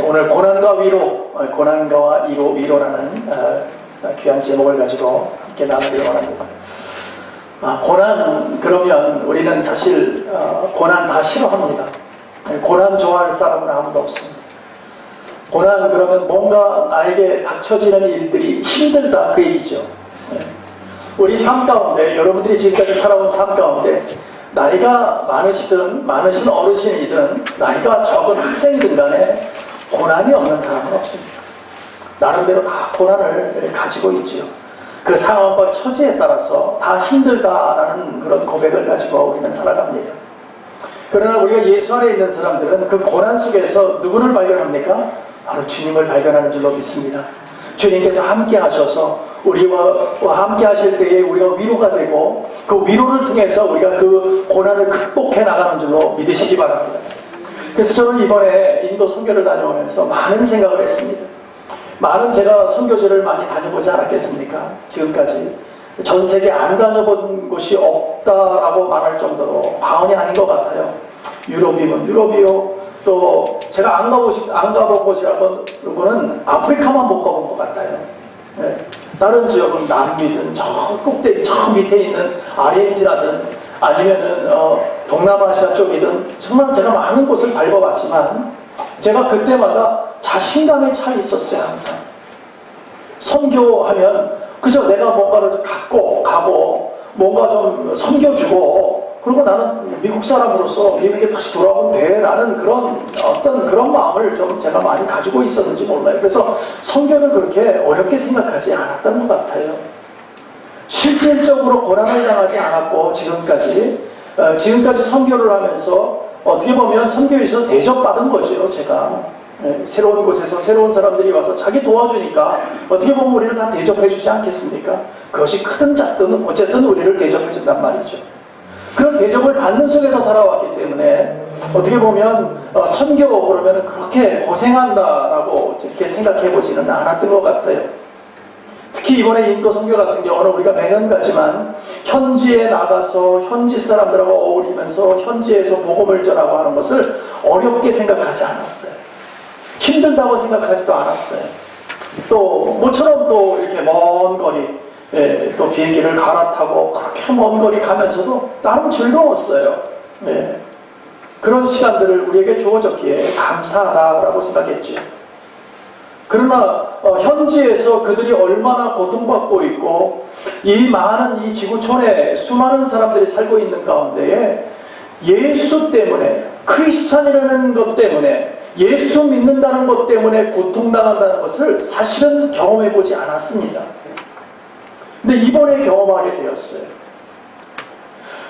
오늘 고난과 위로, 고난과 위로라는 귀한 제목을 가지고 함께 나누기를 원합니다. 고난 그러면 우리는 사실 고난 다 싫어합니다. 고난 좋아할 사람은 아무도 없습니다. 고난 그러면 뭔가 나에게 닥쳐지는 일들이 힘들다 그 얘기죠. 우리 삶 가운데, 여러분들이 지금까지 살아온 삶 가운데 나이가 많으신 어르신이든 나이가 적은 학생이든 간에 고난이 없는 사람은 없습니다. 나름대로 다 고난을 가지고 있지요. 그 상황과 처지에 따라서 다 힘들다라는 그런 고백을 가지고 우리는 살아갑니다. 그러나 우리가 예수 안에 있는 사람들은 그 고난 속에서 누구를 발견합니까? 바로 주님을 발견하는 줄로 믿습니다. 주님께서 함께 하셔서 우리와 함께 하실 때에 우리가 위로가 되고 그 위로를 통해서 우리가 그 고난을 극복해 나가는 줄로 믿으시기 바랍니다. 그래서 저는 이번에 인도 선교를 다녀오면서 많은 생각을 했습니다. 제가 선교지를 많이 다녀보지 않았겠습니까? 지금까지 전 세계 안 다녀본 곳이 없다라고 말할 정도로 과언이 아닌 것 같아요. 유럽이면 유럽이요. 또 제가 안 가본 곳이라고는 아프리카만 못 가본 것 같아요. 네. 다른 지역은 남미든 저 꼭대기 저 밑에 있는 아르헨티나든 아니면은 동남아시아 쪽이든 정말 제가 많은 곳을 밟아봤지만 제가 그때마다 자신감에 차 있었어요. 항상 선교하면 그저 내가 뭔가를 좀 갖고 가고 뭔가 좀 섬겨주고 그리고 나는 미국 사람으로서 미국에 다시 돌아오면 돼 라는 그런 마음을 좀 제가 많이 가지고 있었는지 몰라요. 그래서 선교를 그렇게 어렵게 생각하지 않았던 것 같아요. 실질적으로 고난을 당하지 않았고 지금까지 선교를 하면서 어떻게 보면 선교에 있어서 대접받은 거죠. 제가 새로운 곳에서 새로운 사람들이 와서 자기 도와주니까 어떻게 보면 우리를 다 대접해 주지 않겠습니까? 그것이 크든 작든 어쨌든 우리를 대접해 준단 말이죠. 그런 대접을 받는 속에서 살아왔기 때문에 어떻게 보면 선교 그러면 그렇게 고생한다라고 이렇게 생각해 보지는 않았던 것 같아요. 특히 이번에 인도 선교 같은 경우는 우리가 매년 가지만 현지에 나가서 현지 사람들하고 어울리면서 현지에서 복음을 전하고 하는 것을 어렵게 생각하지 않았어요. 힘들다고 생각하지도 않았어요. 또 모처럼 또 이렇게 먼 거리 또 비행기를 갈아타고 그렇게 먼 거리 가면서도 나름 즐거웠어요. 그런 시간들을 우리에게 주어졌기에 감사하다라고 생각했죠. 그러나 현지에서 그들이 얼마나 고통받고 있고 이 많은 이 지구촌에 수많은 사람들이 살고 있는 가운데에 예수 때문에 크리스찬이라는 것 때문에 예수 믿는다는 것 때문에 고통당한다는 것을 사실은 경험해보지 않았습니다. 근데 이번에 경험하게 되었어요.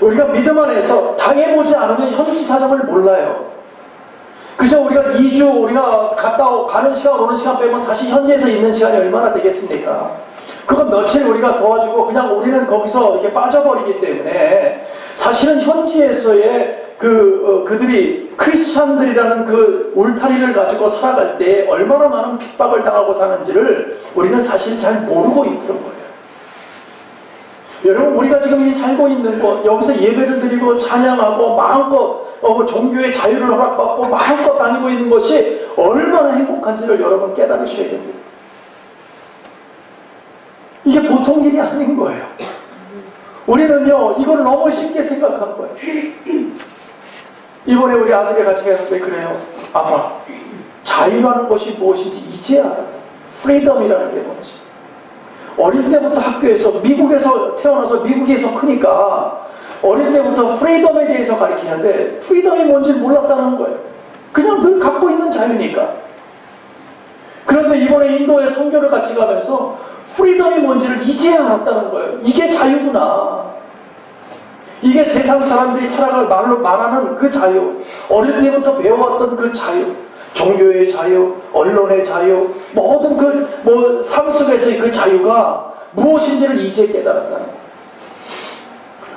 우리가 믿음 안에서 당해보지 않으면 현지 사정을 몰라요. 그저 우리가 2주 우리가 가는 시간 오는 시간 빼면 사실 현지에서 있는 시간이 얼마나 되겠습니까? 그건 며칠 우리가 도와주고 그냥 우리는 거기서 이렇게 빠져버리기 때문에 사실은 현지에서의 그들이 크리스찬들이라는 그 울타리를 가지고 살아갈 때 얼마나 많은 핍박을 당하고 사는지를 우리는 사실 잘 모르고 있는 거예요. 여러분 우리가 지금 이 살고 있는 곳 여기서 예배를 드리고 찬양하고 마음껏 종교의 자유를 허락받고 마음껏 다니고 있는 것이 얼마나 행복한지를 여러분 깨달으셔야 됩니다. 이게 보통 일이 아닌 거예요. 우리는요 이걸 너무 쉽게 생각한 거예요. 이번에 우리 아들이 같이 갔는데 그래요. 아빠 자유라는 것이 무엇인지 이제 알아요. 프리덤이라는 게 뭔지. 어릴 때부터 학교에서 미국에서 태어나서 미국에서 크니까 어릴 때부터 프리덤에 대해서 가르치는데 프리덤이 뭔지 몰랐다는 거예요. 그냥 늘 갖고 있는 자유니까. 그런데 이번에 인도에 선교를 같이 가면서 프리덤이 뭔지를 이제 알았다는 거예요. 이게 자유구나. 이게 세상 사람들이 살아갈 말로 말하는 그 자유. 어릴 때부터 배워왔던 그 자유. 종교의 자유, 언론의 자유, 모든 삶 속에서의 그 자유가 무엇인지를 이제 깨달았다는 거예요.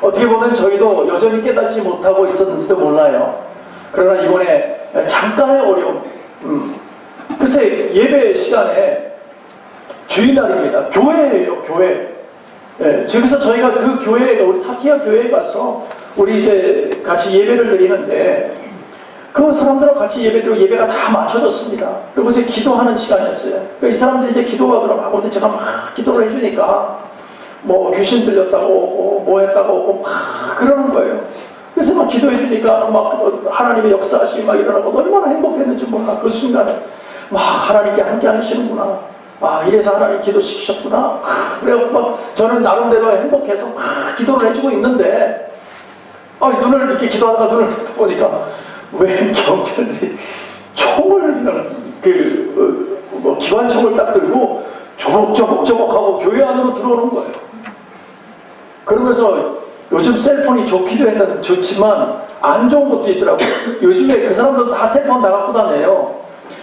어떻게 보면 저희도 여전히 깨닫지 못하고 있었는지도 몰라요. 그러나 이번에 잠깐의 어려움. 글쎄 예배 시간에 주일날입니다. 교회예요, 교회. 저기서 저희가 그 교회에 우리 타티아 교회에 가서 우리 이제 같이 예배를 드리는데 그 사람들하고 같이 예배드리고 예배가 다 맞춰졌습니다. 그리고 이제 기도하는 시간이었어요. 그러니까 이 사람들이 이제 기도가 들어가고, 근데 제가 막 기도를 해주니까, 뭐 귀신 들렸다고 오고, 뭐 했다고 오고, 막 그러는 거예요. 그래서 막 기도해주니까 막 하나님의 역사하시고 막 일어나고 얼마나 행복했는지 몰라. 그 순간에 막 하나님께 함께 하시는구나. 아, 이래서 하나님 기도시키셨구나. 그래갖고 막 저는 나름대로 행복해서 막 기도를 해주고 있는데, 눈을 이렇게 기도하다가 눈을 딱 보니까 왜 경찰들이 총을 그냥 기관총을 딱 들고 조목조목하고 교회 안으로 들어오는 거예요. 그러면서 요즘 셀폰이 좋지만 안 좋은 것도 있더라고요. 요즘에 그 사람들 다 셀폰 다 갖고 다녀요.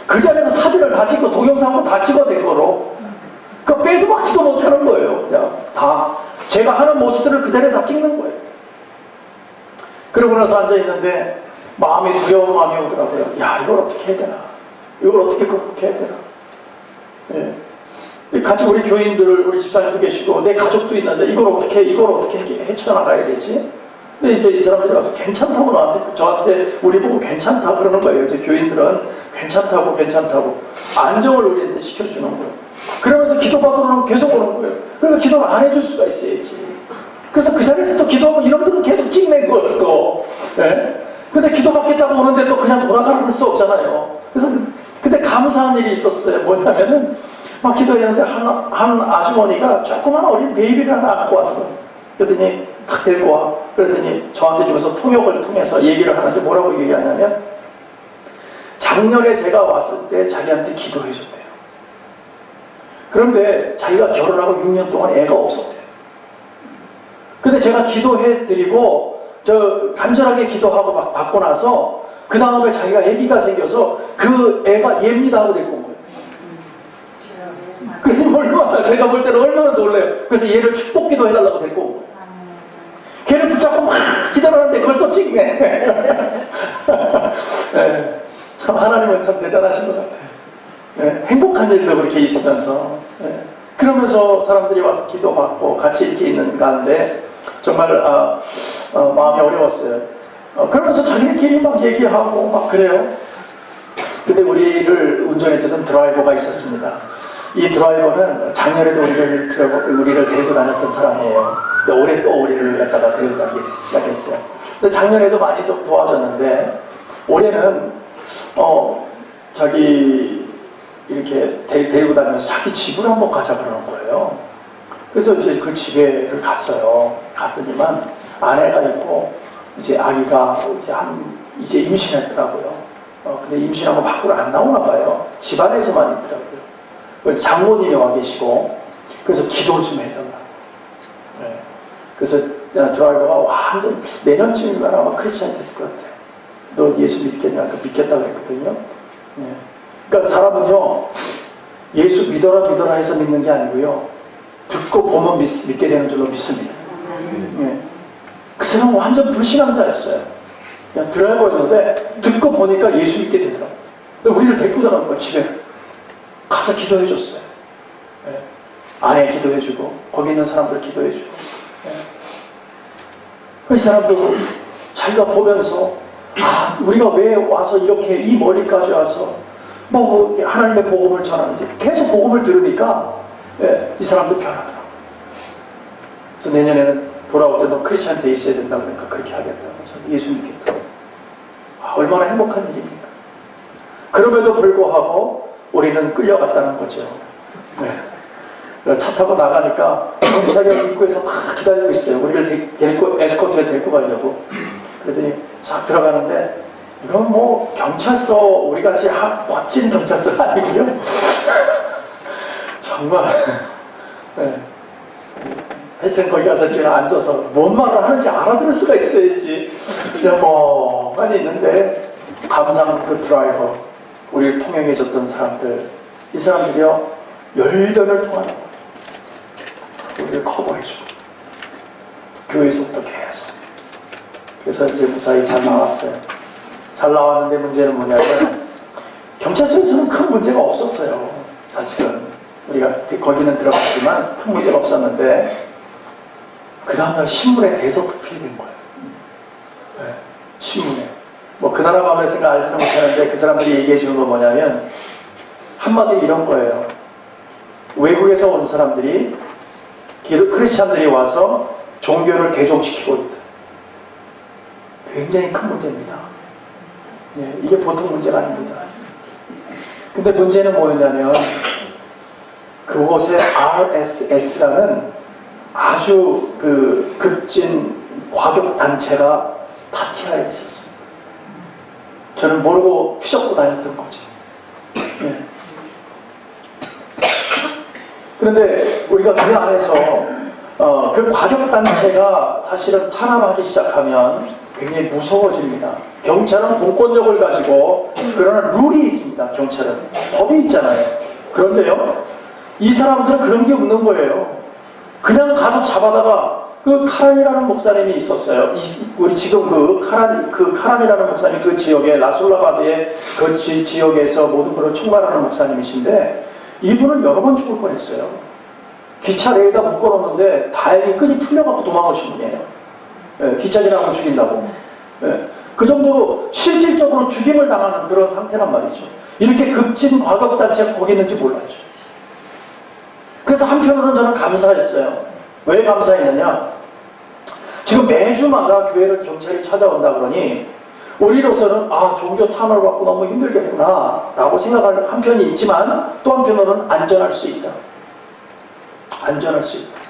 그 자리에서 사진을 다 찍고 동영상도 다 찍어낸 거로. 그러니까 빼도 박지도 못하는 거예요. 그냥 다 제가 하는 모습들을 그대로 다 찍는 거예요. 그러고 나서 앉아있는데 마음이 두려운 마음이 오더라고요. 야, 이걸 어떻게 해야 되나? 이걸 어떻게 극복해야 되나? 예. 같이 우리 교인들, 우리 집사님도 계시고 내 가족도 있는데 이걸 어떻게 헤쳐나가야 되지? 근데 이제 이 사람들이 와서 괜찮다고 저한테 우리 보고 괜찮다 그러는 거예요. 이제 교인들은 괜찮다고 안정을 우리한테 시켜주는 거예요. 그러면서 기도받으러는 계속 오는 거예요. 그러면 기도를 안 해줄 수가 있어야지. 그래서 그 자리에서 또 기도하고 이놈들은 계속 찍는 거예요, 또. 예? 근데 기도받겠다고 오는데 또 그냥 돌아가는 수 없잖아요. 그래서 근데 감사한 일이 있었어요. 뭐냐면은 막 기도했는데 한 아주머니가 조그만 어린 베이비를 하나 안고 왔어. 그랬더니 탁 데리고 와. 그랬더니 저한테 주면서 통역을 통해서 얘기를 하는데 뭐라고 얘기하냐면 작년에 제가 왔을 때 자기한테 기도해줬대요. 그런데 자기가 결혼하고 6년 동안 애가 없었대요. 근데 제가 기도해드리고 간절하게 기도하고 막 받고 나서 그 다음에 자기가 아기가 생겨서 그 애가 얘입니다 하고 데리고 온 거예요. 그래서 얼마나 제가 볼 때는 얼마나 놀래요. 그래서 얘를 축복기도 해달라고 데리고 온 거예요. 걔를 붙잡고 막 기도를 하는데 그걸 또 찍네. 네, 참 하나님은 참 대단하신 것 같아요. 네, 행복한 일도 그렇게 있으면서 네, 그러면서 사람들이 와서 기도받고 같이 이렇게 있는 가운데 정말 마음이 어려웠어요. 그러면서 자기네끼리 막 얘기하고 막 그래요. 근데 우리를 운전해주던 드라이버가 있었습니다. 이 드라이버는 작년에도 우리를 데리고 다녔던 사람이에요. 근데 올해 또 우리를 갖다가 데리고 다니기 시작했어요. 근데 작년에도 많이 좀 도와줬는데 올해는 자기 이렇게 데리고 다니면서 자기 집을 한번 가자 그러는 거예요. 그래서 이제 그 집에 갔어요. 갔더니만 아내가 있고 이제 아기가 이제 임신했더라고요. 근데 임신하고 밖으로 안 나오나 봐요. 집 안에서만 있더라고요. 장모님이 와 계시고 그래서 기도 좀 해달라. 네. 그래서 드라이버가 완전 내년쯤이면 아마 크리스찬이 됐을 것 같아요. 너 예수 믿겠냐? 믿겠다고 했거든요. 네. 그러니까 사람은요 예수 믿어라 해서 믿는 게 아니고요 듣고 보면 믿게 되는 줄로 믿습니다. 네. 그 사람은 완전 불신앙자였어요. 그냥 드라이버였는데 듣고 보니까 예수 믿게 되더라고요. 우리를 데리고 나간 거야. 집에 가서 기도해줬어요. 네. 아내 기도해주고 거기 있는 사람들 기도해주고 네. 이 사람도 자기가 보면서 우리가 왜 와서 이렇게 이 멀리까지 와서 뭐 하나님의 복음을 전하는지 계속 복음을 들으니까 이 사람도 변하더라고요. 그래서 내년에는 돌아올 때 너 크리스찬 돼 있어야 된다고 그러니까 그렇게 하겠다고 예수 믿겠다고. 얼마나 행복한 일입니까? 그럼에도 불구하고 우리는 끌려갔다는 거죠. 네. 차 타고 나가니까 경찰이 입구에서 막 기다리고 있어요. 우리를 에스코트에 데리고 가려고. 그랬더니 싹 들어가는데 이건 뭐 경찰서 우리같이 멋진 경찰서가 아니군요. 정말 네. 하여튼 거기 가서 이렇게 앉아서 뭔 말을 하는지 알아들을 수가 있어야지. 그냥 멍하니 있는데 감사한 그 드라이버, 우리를 통행해줬던 사람들, 이 사람들이요 열변을 통하는 거예요. 우리를 커버해주고 교회에서부터 계속. 그래서 이제 무사히 잘 나왔어요. 잘 나왔는데 문제는 뭐냐면 경찰서에서는 큰 문제가 없었어요. 사실은 우리가 거기는 들어갔지만 큰 문제가 없었는데 그 다음날 신문에 대서 투표된 거예요. 네, 신문에. 뭐 그 나라 마음의 생각 알지는 못하는데 그 사람들이 얘기해 주는 건 뭐냐면 한마디로 이런 거예요. 외국에서 온 사람들이 크리스찬들이 와서 종교를 개종시키고 있다. 굉장히 큰 문제입니다. 네, 이게 보통 문제가 아닙니다. 근데 문제는 뭐였냐면 그곳에 RSS라는 아주 그 급진 과격 단체가 타티아에 있었어요. 저는 모르고 휘젓고 다녔던 거죠. 네. 그런데 우리가 그 안에서 그 과격 단체가 사실은 탄압하기 시작하면 굉장히 무서워집니다. 경찰은 공권력을 가지고 그러나 룰이 있습니다. 경찰은 법이 있잖아요. 그런데요, 이 사람들은 그런 게 없는 거예요. 그냥 가서 잡아다가 그 카란이라는 목사님이 있었어요. 우리 지금 그 카란이라는 목사님 그 지역에 라술라바드의 그 지역에서 모든 걸 총괄하는 목사님이신데 이분은 여러 번 죽을 뻔했어요. 기차 내에다 묶어놓는데 다행히 끈이 풀려갖고 도망오신 분이에요. 예, 기차 지나가면 죽인다고. 예, 그 정도로 실질적으로 죽임을 당하는 그런 상태란 말이죠. 이렇게 급진 과격단체가 거기 있는지 몰랐죠. 그래서 한편으로는 저는 감사했어요. 왜 감사했느냐? 지금 매주마다 교회를 경찰이 찾아온다 그러니 우리로서는 종교 탄압을 받고 너무 힘들겠구나 라고 생각하는 한편이 있지만 또 한편으로는 안전할 수 있다. 안전할 수 있다.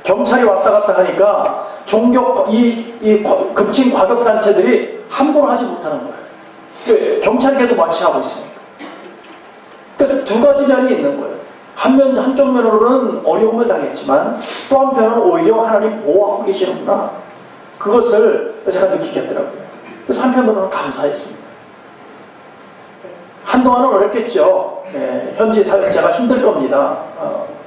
경찰이 왔다 갔다 하니까 이 급진 과격단체들이 함부로 하지 못하는 거예요. 경찰이 계속 마취하고 있으니까. 그러니까 두 가지 면이 있는 거예요. 한쪽 면으로는 어려움을 당했지만 또 한편은 오히려 하나님 보호하고 계시는구나. 그것을 제가 느끼겠더라고요. 그래서 한편으로는 감사했습니다. 한동안은 어렵겠죠. 네, 현지 사역자가 힘들 겁니다.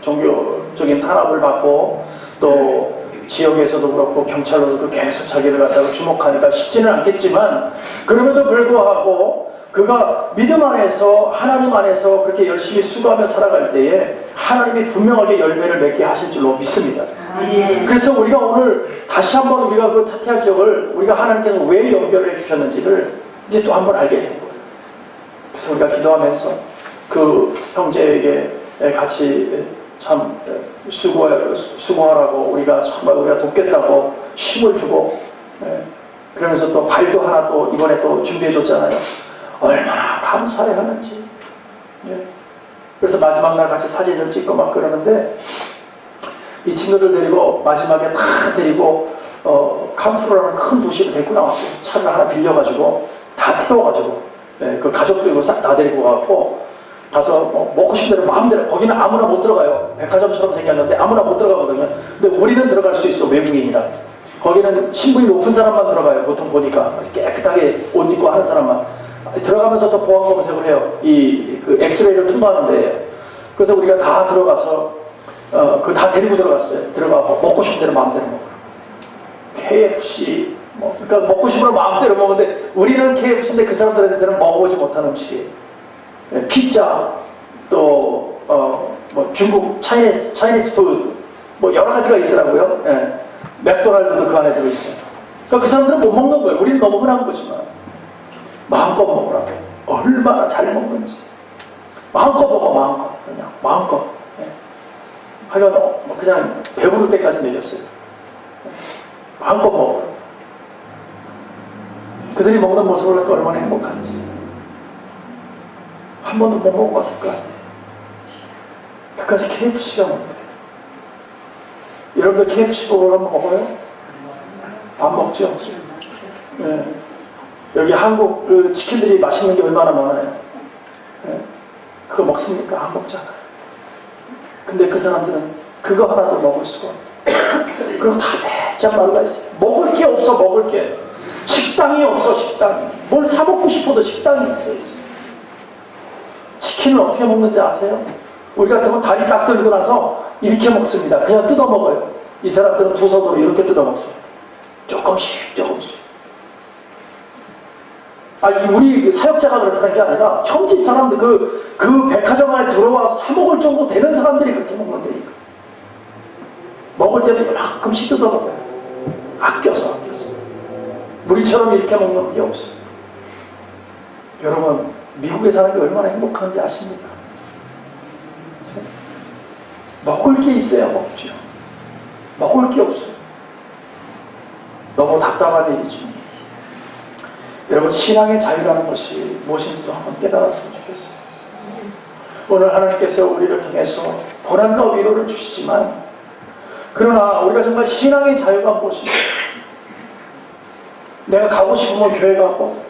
종교적인 탄압을 받고 또 지역에서도 그렇고 경찰로도 계속 자기를 갖다가 주목하니까 쉽지는 않겠지만 그럼에도 불구하고 그가 믿음 안에서 하나님 안에서 그렇게 열심히 수고하며 살아갈 때에 하나님이 분명하게 열매를 맺게 하실 줄로 믿습니다. 그래서 우리가 오늘 다시 한번 우리가 그 타티아 지역을 우리가 하나님께서 왜 연결해 주셨는지를 이제 또 한번 알게 된 거예요. 그래서 우리가 기도하면서 그 형제에게 같이 참 수고하라고 우리가 정말 우리가 돕겠다고 힘을 주고 그러면서 또 발도 하나 또 이번에 또 준비해 줬잖아요. 얼마나 감사해 하는지. 그래서 마지막 날 같이 사진을 찍고 막 그러는데 이 친구들 데리고 마지막에 다 데리고 캄프로라는 큰 도시를 데리고 나왔어요. 차를 하나 빌려가지고 다 태워가지고 그 가족들고 싹 다 데리고 가고 가서 먹고 싶은 대로 마음대로 거기는 아무나 못 들어가요. 백화점처럼 생겼는데 아무나 못 들어가거든요. 근데 우리는 들어갈 수 있어. 외국인이라. 거기는 신분이 높은 사람만 들어가요. 보통 보니까 깨끗하게 옷 입고 하는 사람만 들어가면서 또 보안 검색을 해요. 그 엑스레이를 통과하는데 그래서 우리가 다 들어가서 그 다 데리고 들어갔어요. 들어가고 먹고 싶은 대로 마음대로 먹어요. KFC 그러니까 먹고 싶은 대로 마음대로 먹는데 우리는 KFC인데 그 사람들한테는 먹어보지 못한 음식이에요. 피자, 또, 중국, 차이니스 푸드, 여러 가지가 있더라고요. 맥도날드도 그 안에 들어있어요. 그러니까 그 사람들은 못 먹는 거예요. 우리는 너무 흔한 거지만. 마음껏 먹으라고. 얼마나 잘 먹는지. 마음껏 먹어, 마음껏. 그냥, 마음껏. 하여간, 그냥 배부를 때까지 먹였어요. 마음껏 먹어. 그들이 먹는 모습을 보니까 얼마나 행복한지. 한 번도 못 먹어봤을 거 아니에요. 끝까지 KFC가 먹는데. 여러분들 KFC 버거 한번 먹어요? 안 먹죠? 네. 여기 한국 그 치킨들이 맛있는 게 얼마나 많아요. 네. 그거 먹습니까? 안 먹잖아요. 근데 그 사람들은 그거 하나도 먹을 수가 없어요. 그리고 다 배짱 말라 있어요. 먹을 게 없어, 먹을 게. 식당이 없어, 식당이. 뭘 사 먹고 싶어도 식당이 있어요. 치킨을 어떻게 먹는지 아세요? 우리 같은 건 다리 딱 들고 나서 이렇게 먹습니다. 그냥 뜯어 먹어요. 이 사람들은 두 손으로 이렇게 뜯어 먹습니다. 조금씩 조금씩. 우리 사역자가 그렇다는 게 아니라 현지 사람들 그 백화점 안에 들어와서 사 먹을 정도 되는 사람들이 그렇게 먹는다니까. 먹을 때도 이만큼씩 뜯어 먹어요. 아껴서. 우리처럼 이렇게 먹는 게 없어요. 여러분, 미국에 사는 게 얼마나 행복한지 아십니까? 먹을 게 있어야 먹죠. 먹을 게 없어요. 너무 답답한 일이죠. 여러분, 신앙의 자유라는 것이 무엇인지도 한번 깨달았으면 좋겠어요. 오늘 하나님께서 우리를 통해서 고난과 위로를 주시지만, 그러나 우리가 정말 신앙의 자유가 무엇인가? 내가 가고 싶으면 교회 가고,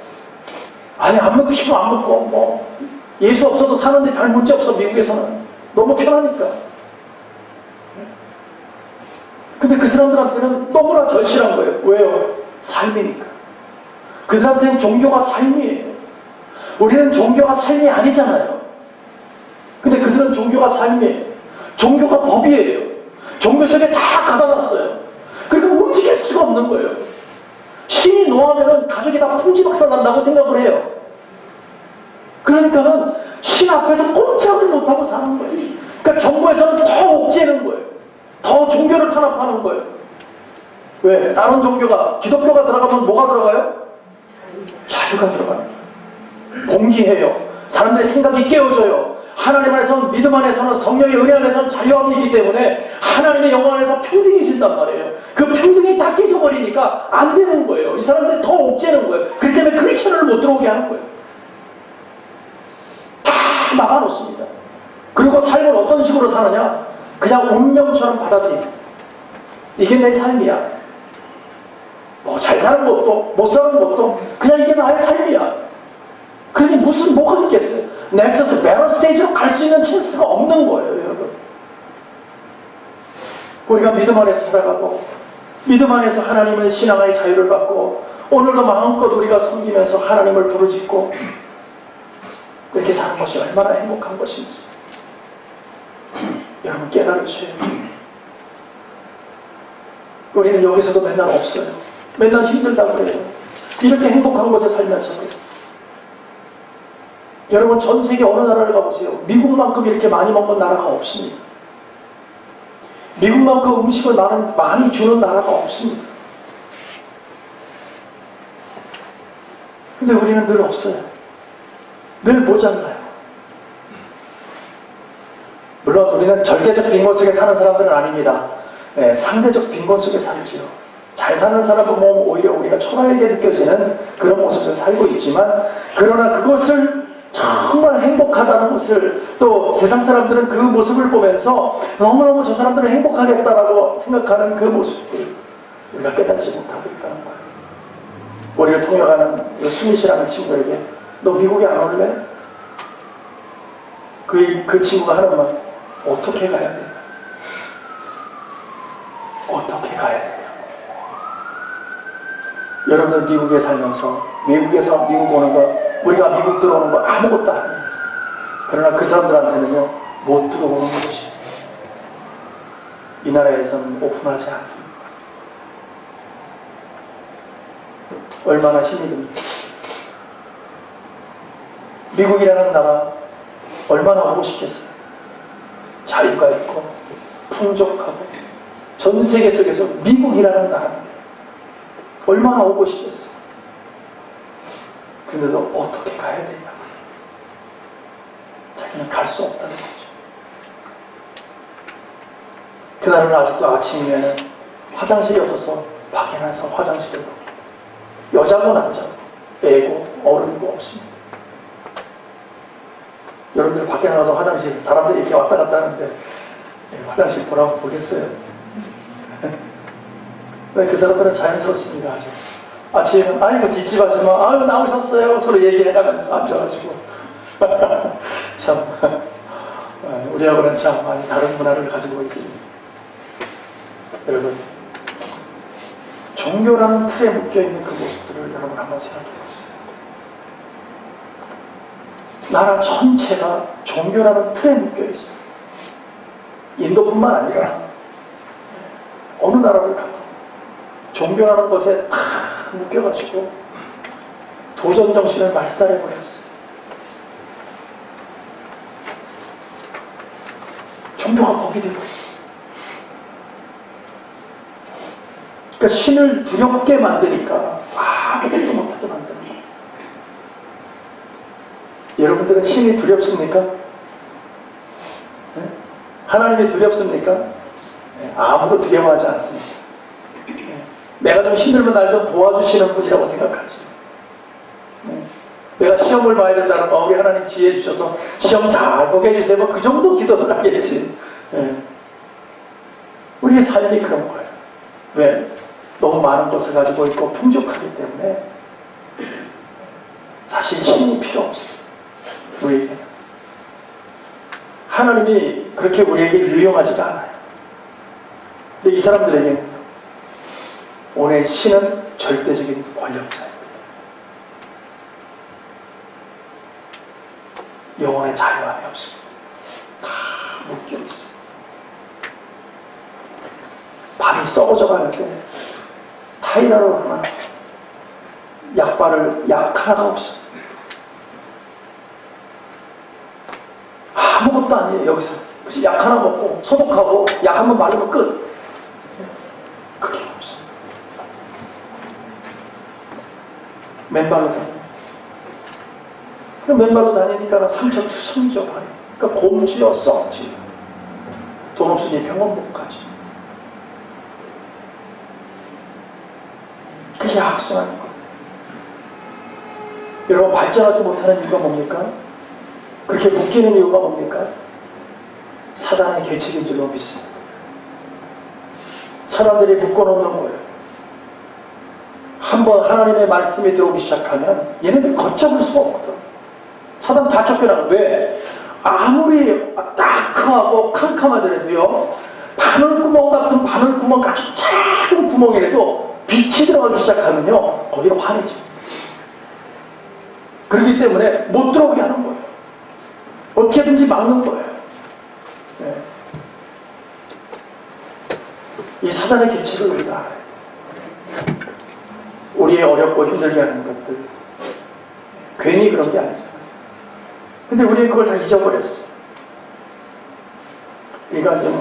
아니 안 먹고 싶으면 안 먹고, 뭐 예수 없어도 사는데 별 문제 없어. 미국에서는 너무 편하니까. 근데 그 사람들한테는 너무나 절실한 거예요. 왜요? 삶이니까. 그들한테는 종교가 삶이에요. 우리는 종교가 삶이 아니잖아요. 근데 그들은 종교가 삶이에요. 종교가 법이에요. 종교 속에 다 가다놨어요. 그러니까 움직일 수가 없는 거예요. 신이 노하면은 가족이 다 풍지박산 난다고 생각을 해요. 그러니까는 신 앞에서 꼼짝을 못하고 사는 거예요. 그러니까 정부에서는 더 옥죄는 거예요. 더 종교를 탄압하는 거예요. 왜? 다른 종교가, 기독교가 들어가면 뭐가 들어가요? 자유가 들어가요. 공기해요. 사람들의 생각이 깨어져요. 하나님 안에서는, 믿음 안에서는, 성령의 은혜 안에서는 자유함이 있기 때문에 하나님의 영광 안에서 평등해진단 말이에요. 그 평등이 다 깨져버리니까 안 되는 거예요. 이 사람들이 더 옥죄는 거예요. 그렇기 때문에 크리스천을 못 들어오게 하는 거예요. 다 막아놓습니다. 그리고 삶을 어떤 식으로 사느냐? 그냥 운명처럼 받아들이고, 이게 내 삶이야. 뭐 잘 사는 것도 못 사는 것도 그냥 이게 나의 삶이야. 그러니 무슨 뭐가 있겠어요? 넥서스 배럴 스테이지로 갈 수 있는 찬스가 없는 거예요, 여러분. 우리가 믿음 안에서 살아가고, 믿음 안에서 하나님의 신앙의 자유를 받고, 오늘도 마음껏 우리가 섬기면서 하나님을 부르짖고 이렇게 사는 것이 얼마나 행복한 것인지 여러분 깨달으셔야 해요. 우리는 여기서도 맨날 없어요. 맨날 힘들다고 그래요. 이렇게 행복한 곳에 살면서도. 여러분, 전 세계 어느 나라를 가보세요. 미국만큼 이렇게 많이 먹는 나라가 없습니다. 미국만큼 음식을 많이 주는 나라가 없습니다. 근데 우리는 늘 없어요. 늘 모자라요. 물론 우리는 절대적 빈곤 속에 사는 사람들은 아닙니다. 네, 상대적 빈곤 속에 살지요. 잘 사는 사람은 뭐 오히려 우리가 초라하게 느껴지는 그런 모습을 살고 있지만, 그러나 그것을 정말 행복하다는 것을, 또 세상 사람들은 그 모습을 보면서 너무너무 저 사람들은 행복하겠다라고 생각하는 그 모습을 우리가 깨닫지 못하고 있다는 거예요. 우리를 통역하는 수미씨라는 친구에게 너 미국에 안 올래? 그 친구가 하는 말, 어떻게 가야 되냐? 어떻게 가야 되냐? 여러분들 미국에 살면서 미국에서 미국 오는 거, 우리가 미국 들어오는 거 아무것도 아니에요. 그러나 그 사람들한테는요, 못 들어오는 것이 이 나라에서는 오픈하지 않습니다. 얼마나 힘이 듭니까? 미국이라는 나라 얼마나 오고 싶겠어요. 자유가 있고 풍족하고 전 세계 속에서 미국이라는 나라인데 얼마나 오고 싶겠어요. 그런데도 어떻게 가야 되냐? 자기는 갈 수 없다는 거죠. 그날은 아직도 아침이면 화장실이 없어서 밖에 나서 화장실을 가고, 여자고 남자고 애고 어른이고 없습니다. 여러분들 밖에 나가서 화장실, 사람들이 이렇게 왔다 갔다 하는데 화장실 보라고 보겠어요? 그 사람들은 자연스럽습니다. 아주 아침에는 아이고 뒷집 아줌마 아이고 나오셨어요 서로 얘기해가면서 앉아가지고 참 우리하고는 참 많이 다른 문화를 가지고 있습니다. 여러분, 종교라는 틀에 묶여있는 그 모습들을 여러분 한번 생각해 보세요. 나라 전체가 종교라는 틀에 묶여있어요. 인도뿐만 아니라 어느 나라를 가도 종교라는 것에 다 묶여가지고 도전정신을 말살해버렸어요. 종교가 법이 되어버렸어요. 그러니까 신을 두렵게 만드니까 아무것도 못하게 만드는 거예요. 여러분들은 신이 두렵습니까? 네? 하나님이 두렵습니까? 네, 아무도 두려워하지 않습니다. 네. 내가 좀 힘들면 날 좀 도와주시는 분이라고 생각하죠. 네. 내가 시험을 봐야 된다는 거, 우리 하나님 지혜 주셔서 시험 잘 보게 해주세요. 뭐 그 정도 기도는 하겠지. 네. 우리의 삶이 그런 거예요. 왜? 너무 많은 것을 가지고 있고 풍족하기 때문에 사실 신이 필요 없어. 우리에게. 하나님이 그렇게 우리에게 유용하지가 않아요. 근데 이 사람들에게는 오늘 신은 절대적인 권력자입니다. 영혼의 자유함이 없습니다. 다 묶여있어요. 발이 썩어져 가는데 타이라로 하나 약발을 약 하나가 없어요. 아무것도 아니에요. 여기서 그치? 약 하나 먹고 소독하고 약 한번 바르면 끝. 그게 없어요. 맨발로 다니요. 맨발로 다니니까 상처투성이죠. 발이. 그러니까 곰지요 썩지요. 돈 없으니 병원 못 가죠. 그게 악순환인 거예요. 여러분 발전하지 못하는 이유가 뭡니까? 그렇게 묶이는 이유가 뭡니까? 사단의 계책인 줄로 믿습니다. 사람들이 묶어놓는 거예요. 한번 하나님의 말씀이 들어오기 시작하면 얘네들 걷잡을 수가 없거든. 사단 다 쫓겨나가. 왜? 아무리 따끔하고 캄캄하더라도요, 바늘구멍 같은 바늘구멍 아주 작은 구멍이라도 빛이 들어가기 시작하면요, 거기로 환해집니다. 그렇기 때문에 못 들어오게 하는 거예요. 어떻게든지 막는 거예요. 네. 이 사단의 계책을 우리가 알아요. 우리의 어렵고 힘들게 하는 것들 괜히 그런 게 아니잖아요. 근데 우리는 그걸 다 잊어버렸어요. 그러니까 이제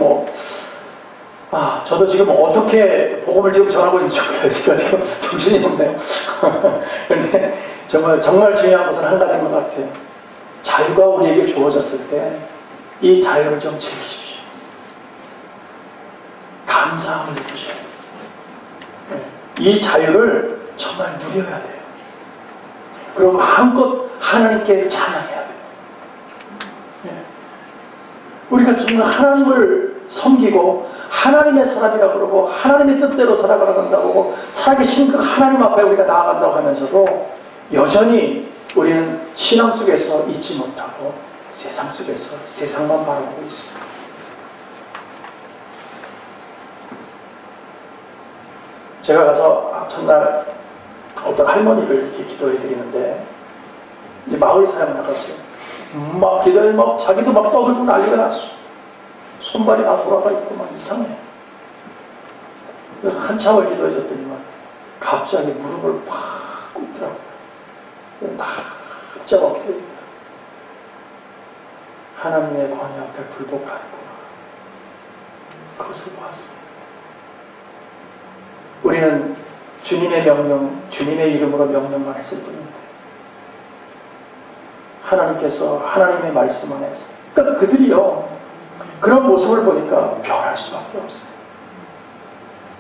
저도 지금 어떻게 복음을 지금 전하고 있는지 몰라요. 제가 지금 정신이 없네요. 근데 정말 중요한 것은 한 가지인 것 같아요. 자유가 우리에게 주어졌을 때 이 자유를 좀 즐기십시오. 감사함을 느끼셔야 돼요. 이 자유를 정말 누려야 돼요. 그리고 마음껏 하나님께 찬양해야 돼요. 우리가 정말 하나님을 섬기고 하나님의 사람이라고 그러고 하나님의 뜻대로 살아간다고 살아계신 그 하나님 앞에 우리가 나아간다고 하면서도 여전히 우리는 신앙 속에서 잊지 못하고 세상 속에서 세상만 바라보고 있습니다. 제가 가서 첫날 어떤 할머니를 이렇게 기도해 드리는데 이제 마을 사람 나갔어요. 막 기도해 자기도 막 떠들고 난리가 났어. 손발이 다 돌아가 있고 막 이상해. 한참을 기도해 줬더니만 갑자기 무릎을 팍 꿇더라고요. 납작 엎드립니다. 하나님의 권위 앞에 불복하는구나. 그것을 보았어요. 우리는 주님의 명령, 주님의 이름으로 명령만 했을 뿐인데 하나님께서 하나님의 말씀 안에서 그러니까 그들이요 그런 모습을 보니까 변할 수밖에 없어요.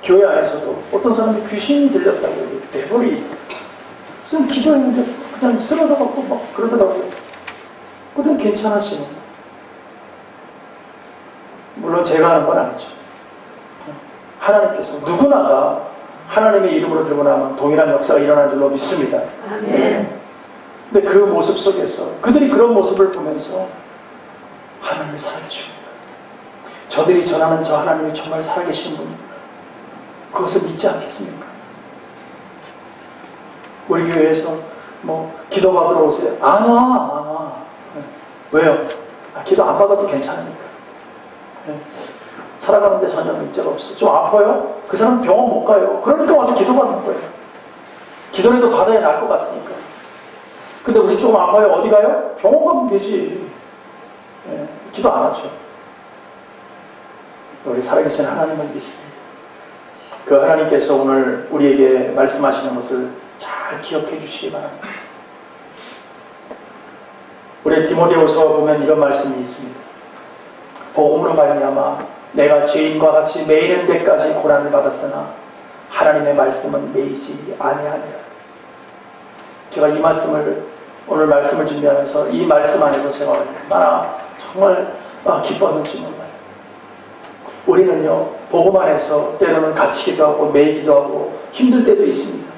교회 안에서도 어떤 사람이 귀신이 들렸다고 대벌이 무슨 기도했는데 그냥 쓰러져갖고 막 그러더라고요. 그땐 괜찮아지는. 물론 제가 하는 건 아니죠. 하나님께서 누구나가 하나님의 이름으로 들고 나면 동일한 역사가 일어날 줄로 믿습니다. 아멘. 근데 그 모습 속에서 그들이 그런 모습을 보면서 하나님이 살아계십니다. 저들이 전하는 저 하나님이 정말 살아계시는 분입니다. 그것을 믿지 않겠습니까? 우리 교회에서 기도 받으러 오세요. 안 와. 왜요? 기도 안 받아도 괜찮으니까. 살아가는데 전혀 문제가 없어요. 좀 아파요? 그 사람 병원 못 가요. 그러니까 와서 기도 받는 거예요. 기도라도 받아야 나을 것 같으니까. 근데 우리 조금 아파요? 어디 가요? 병원 가면 되지. 기도 안 하죠. 우리 살아계신 하나님을 믿습니다. 그 하나님께서 오늘 우리에게 말씀하시는 것을 잘 기억해 주시기 바랍니다. 우리 디모데후서 보면 이런 말씀이 있습니다. 복음으로 말미암아 내가 죄인과 같이 매이는 데까지 고난을 받았으나 하나님의 말씀은 매이지 아니하니라. 제가 이 말씀을 오늘 말씀을 준비하면서 이 말씀 안에서 제가 얼마나 정말 기뻤는지 몰라요. 우리는요 복음 안에서 때로는 갇히기도 하고 매이기도 하고 힘들 때도 있습니다.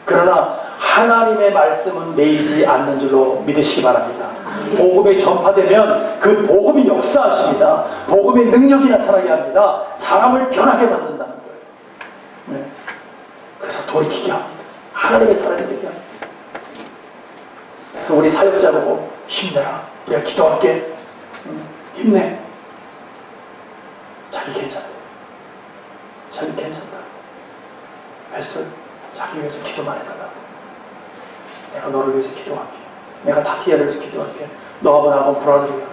그러나 하나님의 말씀은 매이지 않는 줄로 믿으시기 바랍니다. 복음이 전파되면 그 복음이 역사하십니다. 복음의 능력이 나타나게 합니다. 사람을 변하게 만든다는 거예요. 네. 그래서 돌이키게 합니다. 하나님의 사람이 되게 합니다. 그래서 우리 사역자 보고 힘내라. 우리가 기도할게. 힘내. 자기 괜찮다. 자기 괜찮다. 베스트 자기 위해서 기도만 해달라고. 내가 너를 위해서 기도할게. 내가 다티아를 위해서 기도할게. 너하고 나하고 브라더야.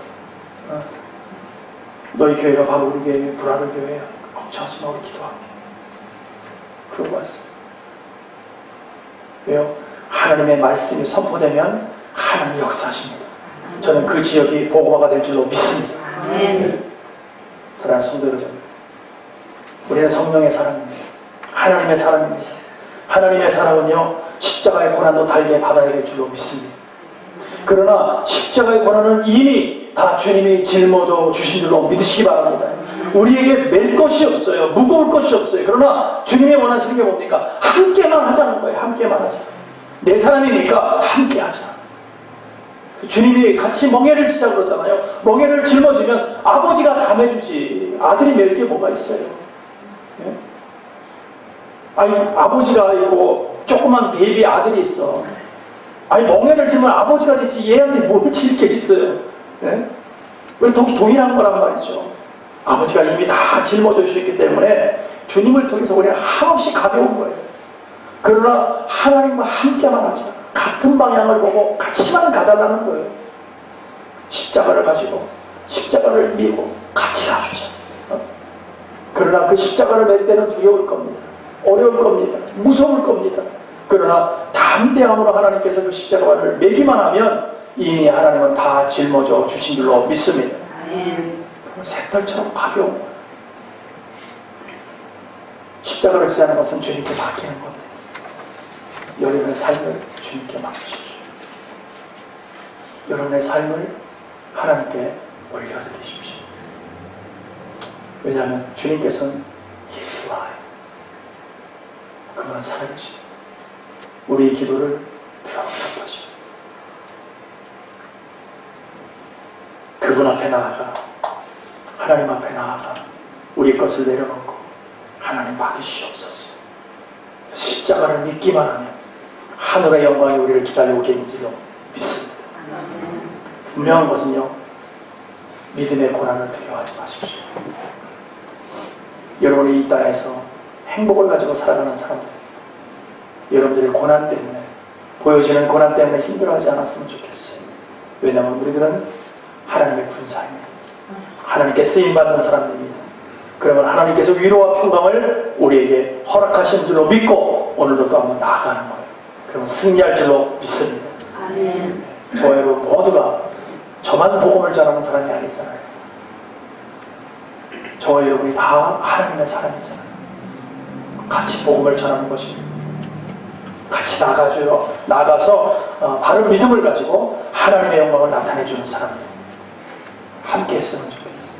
너희 교회가 바로 우리 교회 브라더 교회야. 걱정하지 마. 우리 기도할게. 그러고 왔습니다. 왜요? 하나님의 말씀이 선포되면 하나님이 역사하십니다. 저는 그 지역이 복음화가 될 줄로 믿습니다. 네. 사랑하는 성도 여러분, 우리는 성령의 사람입니다. 하나님의 사람입니다. 하나님의 사람은요 십자가의 고난도 달게 받아야 될 줄로 믿습니다. 그러나 십자가의 고난은 이미 다 주님이 짊어져 주신 줄로 믿으시기 바랍니다. 우리에게 맬 것이 없어요. 무거울 것이 없어요. 그러나 주님이 원하시는 게 뭡니까? 함께만 하자는 거예요. 함께만 하자. 내 사람이니까 함께 하자. 주님이 같이 멍에를 지자 그러잖아요. 멍에를 짊어지면 아버지가 다 매주지 아들이 맬 게 뭐가 있어요. 네? 아니 아버지가 있고 조그만 베이비 아들이 있어. 아니 멍에를 지면 아버지가 짓지 얘한테 뭘 질 게 있어요. 네? 우리 동일한 거란 말이죠. 아버지가 이미 다 짊어져 주셨기 때문에 주님을 통해서 우리는 한없이 가벼운 거예요. 그러나 하나님과 함께만 하자. 같은 방향을 보고 같이만 가달라는 거예요. 십자가를 가지고 십자가를 미고 같이 가주자. 그러나 그 십자가를 맬 때는 두려울 겁니다. 어려울 겁니다. 무서울 겁니다. 그러나 담대함으로 하나님께서 그 십자가를 매기만 하면 이미 하나님은 다 짊어져 주신 줄로 믿습니다. 새털처럼 가벼운 거예요. 십자가를 지자는 것은 주님께 맡기는 건데 여러분의 삶을 주님께 맡기십시오. 여러분의 삶을 하나님께 올려드리십시오. 왜냐하면 주님께서는 He is alive. 그분은 살아계십니다. 우리의 기도를 들어보는 거죠. 그분 앞에 나아가 하나님 앞에 나아가 우리 것을 내려놓고 하나님 받으시옵소서. 십자가를 믿기만 하면 하늘의 영광이 우리를 기다리고 계신지로 믿습니다. 분명한 것은요 믿음의 고난을 두려워하지 마십시오. 여러분이 이 땅에서 행복을 가지고 살아가는 사람들, 여러분들의 고난 때문에 보여지는 고난 때문에 힘들어하지 않았으면 좋겠어요. 왜냐하면 우리들은 하나님의 군사입니다. 하나님께 쓰임받는 사람들입니다. 그러면 하나님께서 위로와 평강을 우리에게 허락하신 줄로 믿고 오늘도 또 한번 나아가는 거예요. 그러면 승리할 줄로 믿습니다. 아멘. 저와 여러분 모두가 저만 복음을 전하는 사람이 아니잖아요. 저와 여러분이 다 하나님의 사람이잖아요. 같이 복음을 전하는 것입니다. 같이 나가서 바른 믿음을 가지고 하나님의 영광을 나타내주는 사람이에요. 함께 했으면 좋겠어요.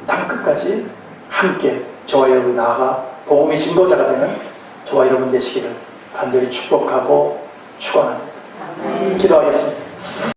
땅끝까지 함께 저와 여러분이 나아가 복음의 증거자가 되는 저와 여러분 되시기를 간절히 축복하고 축원합니다. 기도하겠습니다.